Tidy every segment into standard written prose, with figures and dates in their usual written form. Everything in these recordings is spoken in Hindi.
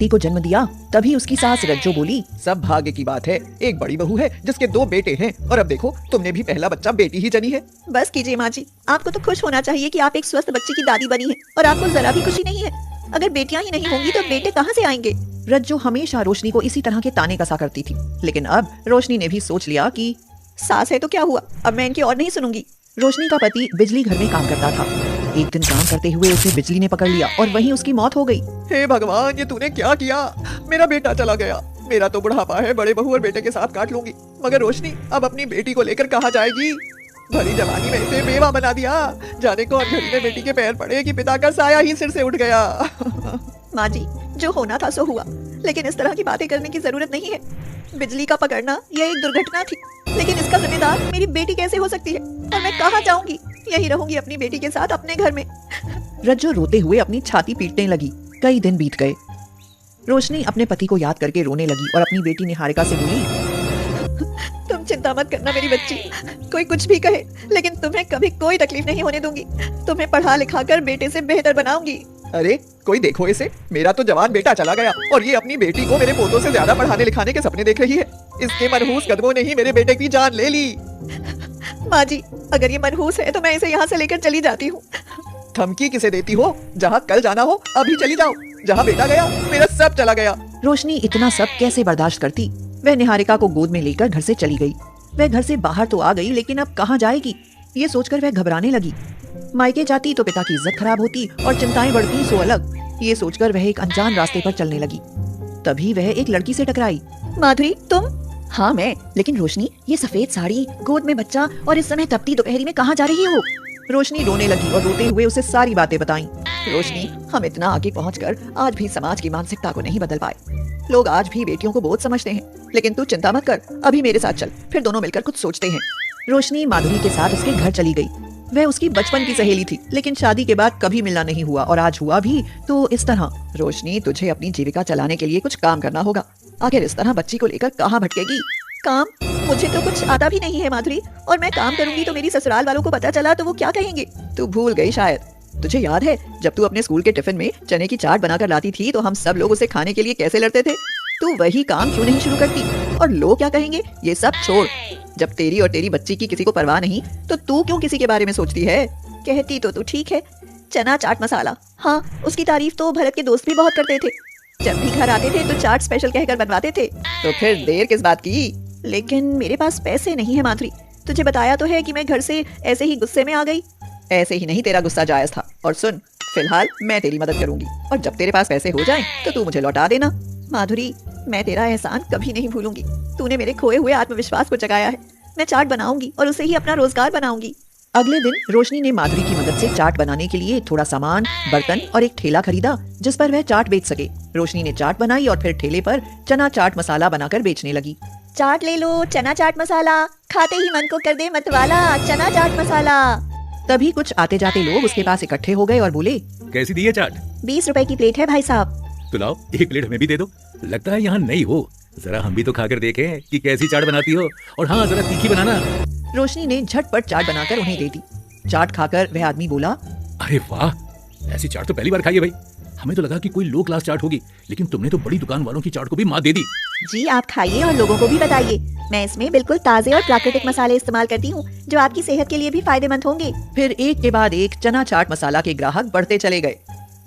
बेटी को जन्म दिया। तभी उसकी सास रज्जो बोली, सब भाग्य की बात है, एक बड़ी बहू है जिसके 2 बेटे हैं और अब देखो तुमने भी पहला बच्चा बेटी ही जनी है। बस कीजिए माँ जी, आपको तो खुश होना चाहिए कि आप एक स्वस्थ बच्चे की दादी बनी है और आपको जरा भी खुशी नहीं है। अगर बेटियां ही नहीं होंगी तो बेटे कहाँ से आएंगे। रज्जो हमेशा रोशनी को इसी तरह के ताने कसा करती थी, लेकिन अब रोशनी ने भी सोच लिया कि सास है तो क्या हुआ, अब मैं इनकी और नहीं सुनूंगी। रोशनी का पति बिजली घर में काम करता था। एक दिन काम करते हुए उसे बिजली ने पकड़ लिया और वहीं उसकी मौत हो गई। हे भगवान, ये तूने क्या किया? मेरा बेटा चला गया। मेरा तो बुढ़ापा है, बड़े बहू और बेटे के साथ काट लूंगी, मगर रोशनी अब अपनी बेटी को लेकर कहाँ जाएगी? भली जवानी में इसे बेवा बना दिया। जाने कौन घड़ी में बेटी के पैर पड़े कि पिता का साया ही सिर से उठ गया। माँ जी, जो होना था सो हुआ, लेकिन इस तरह की बातें करने की जरूरत नहीं है। बिजली का पकड़ना यह एक दुर्घटना थी, लेकिन इसका जिम्मेदार मेरी बेटी कैसे हो सकती है? और मैं कहाँ जाऊंगी? यही रहूंगी अपनी बेटी के साथ अपने घर में। रज्जो रोते हुए अपनी छाती पीटने लगी। कई दिन बीत गए। रोशनी अपने पति को याद करके रोने लगी और अपनी बेटी निहारिका से बोली, तुम चिंता मत करना मेरी बच्ची, कोई कुछ भी कहे लेकिन तुम्हें कभी कोई तकलीफ नहीं होने दूंगी। तुम्हें पढ़ा लिखा कर बेटे से बेहतर बनाऊंगी। अरे कोई देखो इसे, मेरा तो जवान बेटा चला गया और ये अपनी बेटी को मेरे पोतों से ज्यादा पढ़ाने लिखाने के सपने देख रही है। इसके मनहूस कदमों ने ही मेरे बेटे की जान ले ली। माँ जी, अगर ये मनहूस है तो मैं इसे यहाँ से लेकर चली जाती हूँ। धमकी किसे देती हो? जहाँ कल जाना हो अभी चली जाओ। जहाँ बेटा गया मेरा सब चला गया। रोशनी इतना सब कैसे बर्दाश्त करती? वह निहारिका को गोद में लेकर घर से चली गई। वह घर से बाहर तो आ गई, लेकिन अब कहाँ जाएगी ये सोचकर वह घबराने लगी। मायके जाती तो पिता की इज्जत खराब होती और चिंताएं बढ़ती सो अलग। ये सोचकर वह एक अनजान रास्ते पर चलने लगी। तभी वह एक लड़की से टकराई। माधुरी, तुम? हाँ मैं, लेकिन रोशनी, ये सफेद साड़ी, गोद में बच्चा और इस समय तपती दोपहरी में कहाँ जा रही हो? रोशनी रोने लगी और रोते हुए उसे सारी बातें बताईं। रोशनी, हम इतना आगे पहुंचकर आज भी समाज की मानसिकता को नहीं बदल पाए। लोग आज भी बेटियों को बोझ समझते हैं, लेकिन तू चिंता मत कर, अभी मेरे साथ चल, फिर दोनों मिलकर कुछ सोचते हैं। रोशनी माधुरी के साथ उसके घर चली गई। वह उसकी बचपन की सहेली थी, लेकिन शादी के बाद कभी मिलना नहीं हुआ और आज हुआ भी तो इस तरह। रोशनी, तुझे अपनी जीविका चलाने के लिए कुछ काम करना होगा। आखिर इस तरह बच्ची को लेकर कहाँ भटकेगी? काम? मुझे तो कुछ आता भी नहीं है माधुरी, और मैं काम करूंगी तो मेरी ससुराल वालों को पता चला तो वो क्या कहेंगे? तू भूल गई शायद। तुझे याद है जब तू अपने स्कूल के टिफिन में चने की चाट बनाकर लाती थी तो हम सब लोग उसे खाने के लिए कैसे लड़ते थे? तू वही काम क्यों नहीं शुरू करती? और लोग क्या कहेंगे ये सब छोड़। जब तेरी और तेरी बच्ची की किसी को परवाह नहीं तो तू क्यों किसी के बारे में सोचती है? कहती तो तू ठीक है, चना चाट मसाला, हाँ उसकी तारीफ तो भरत के दोस्त भी बहुत करते थे। जब भी घर आते थे तो चाट स्पेशल कहकर बनवाते थे। तो फिर देर किस बात की? लेकिन मेरे पास पैसे नहीं है माधुरी। तुझे बताया तो है कि मैं घर से ऐसे ही गुस्से में आ गई। ऐसे ही नहीं, तेरा गुस्सा जायज था। और सुन, फिलहाल मैं तेरी मदद करूंगी और जब तेरे पास पैसे हो जाएं तो तू मुझे लौटा देना। माधुरी, मैं तेरा एहसान कभी नहीं भूलूंगी। तूने मेरे खोए हुए आत्मविश्वास को जगाया है। मैं चाट बनाऊंगी और उसे ही अपना रोजगार बनाऊंगी। अगले दिन रोशनी ने माधुरी की मदद से चाट बनाने के लिए थोड़ा सामान, बर्तन और एक ठेला खरीदा जिस पर वह चाट बेच सके। रोशनी ने चाट बनाई और फिर ठेले पर चना चाट मसाला बनाकर बेचने लगी। चाट ले लो, चना चाट मसाला, खाते ही मन को कर दे मतवाला, चना चाट मसाला। तभी कुछ आते जाते लोग उसके पास इकट्ठे हो गए और बोले, कैसी दी है चाट? 20 रुपए की प्लेट है भाई साहब। तो लाओ, एक प्लेट हमें भी दे दो। लगता है यहाँ नई हो, जरा हम भी तो खाकर देखें कि कैसी चाट बनाती हो। और हाँ, जरा तीखी बनाना। रोशनी ने झटपट चाट बनाकर उन्हें दे दी। चाट खाकर वह आदमी बोला, अरे वाह, ऐसी चाट तो पहली बार खाई है भाई। हमें तो लगा कि कोई लो क्लास चाट होगी, लेकिन तुमने तो बड़ी दुकान वालों की चाट को भी मात दे दी। जी आप खाइए और लोगों को भी बताइए। मैं इसमें बिल्कुल ताजे और प्राकृतिक मसाले इस्तेमाल करती हूँ जो आपकी सेहत के लिए भी फायदेमंद होंगे। फिर एक के बाद एक चना चाट मसाला के ग्राहक बढ़ते चले गए।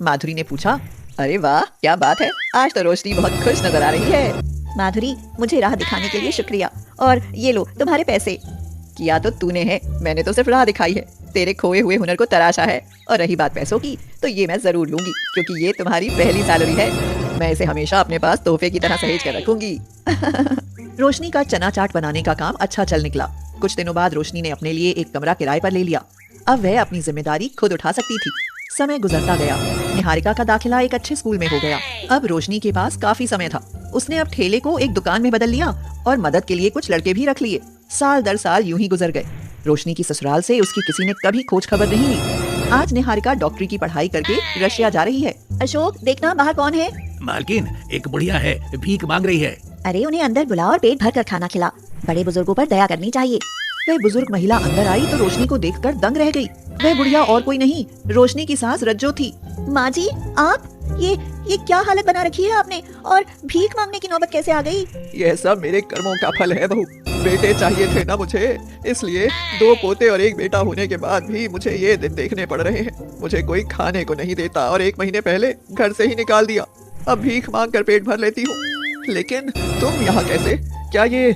माधुरी ने पूछा, अरे वाह, क्या बात है, आज तो रोशनी बहुत खुश नजर आ रही है। माधुरी, मुझे राह दिखाने के लिए शुक्रिया, और ये लो तुम्हारे पैसे। किया तो तूने है, मैंने तो सिर्फ राह दिखाई है। तेरे खोए हुए हुनर को तराशा है। और रही बात पैसों की, तो ये मैं जरूर लूंगी क्योंकि ये तुम्हारी पहली सैलरी है। मैं इसे हमेशा अपने पास तोहफे की तरह सहेज कर रखूंगी। रोशनी का चना चाट बनाने का काम अच्छा चल निकला। कुछ दिनों बाद रोशनी ने अपने लिए एक कमरा किराए पर ले लिया। अब वह अपनी जिम्मेदारी खुद उठा सकती थी। समय गुजरता गया। निहारिका का दाखिला एक अच्छे स्कूल में हो गया। अब रोशनी के पास काफी समय था। उसने अब ठेले को एक दुकान में बदल लिया और मदद के लिए कुछ लड़के भी रख लिए। साल दर साल यूं ही गुजर गए। रोशनी की ससुराल से उसकी किसी ने कभी खोज खबर नहीं ली। आज निहारिका डॉक्टरी की पढ़ाई करके रशिया जा रही है। अशोक, देखना बाहर कौन है। मालकिन, एक बुढ़िया है, भीख मांग रही है। अरे उन्हें अंदर बुला और पेट भर कर खाना खिला। बड़े बुजुर्गों पर दया करनी चाहिए। वह बुजुर्ग महिला अंदर आई तो रोशनी को देखकर दंग रह गई। वह बुढ़िया और कोई नहीं, रोशनी की सास रज्जो थी। माँ जी, आप ये क्या हालत बना रखी है आपने? और भीख मांगने की नौबत कैसे आ गई? यह सब मेरे कर्मों का फल है बहू। बेटे चाहिए थे ना मुझे, इसलिए 2 पोते और 1 बेटा होने के बाद भी मुझे ये दिन देखने पड़ रहे हैं। मुझे कोई खाने को नहीं देता और 1 महीने पहले घर से ही निकाल दिया। अब भीख मांग कर पेट भर लेती हूँ। लेकिन तुम यहाँ कैसे? क्या ये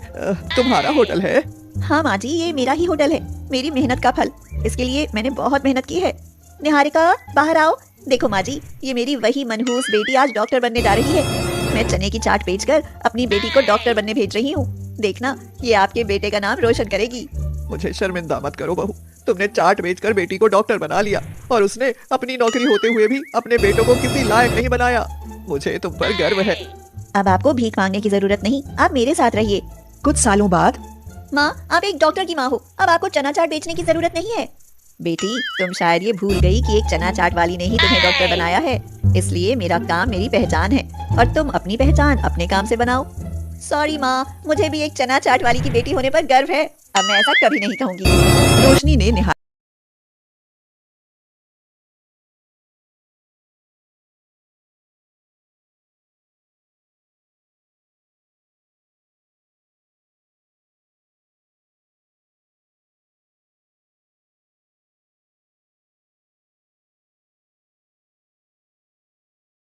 तुम्हारा होटल है? हाँ माँ जी, ये मेरा ही होटल है, मेरी मेहनत का फल। इसके लिए मैंने बहुत मेहनत की है। निहारिका, बाहर आओ। देखो माँ जी, ये मेरी वही मनहूस बेटी आज डॉक्टर बनने जा रही है। मैं चने की चाट बेचकर अपनी बेटी को डॉक्टर बनने भेज रही हूँ। देखना, ये आपके बेटे का नाम रोशन करेगी। मुझे शर्मिंदा मत करो बहू। तुमने चाट बेचकर बेटी को डॉक्टर बना लिया और उसने अपनी नौकरी होते हुए भी अपने बेटों को किसी लायक नहीं बनाया। मुझे तुम पर गर्व है। अब आपको भीख मांगने की जरूरत नहीं, आप मेरे साथ रहिए। कुछ सालों बाद माँ, आप एक डॉक्टर की माँ हो, अब आपको चना चाट बेचने की जरूरत नहीं है। बेटी, तुम शायद ये भूल गई कि एक चना चाट वाली ने ही तुम्हें डॉक्टर बनाया है। इसलिए मेरा काम मेरी पहचान है और तुम अपनी पहचान अपने काम से बनाओ। सॉरी माँ, मुझे भी एक चना चाट वाली की बेटी होने पर गर्व है। अब मैं ऐसा कभी नहीं कहूँगी। रोशनी ने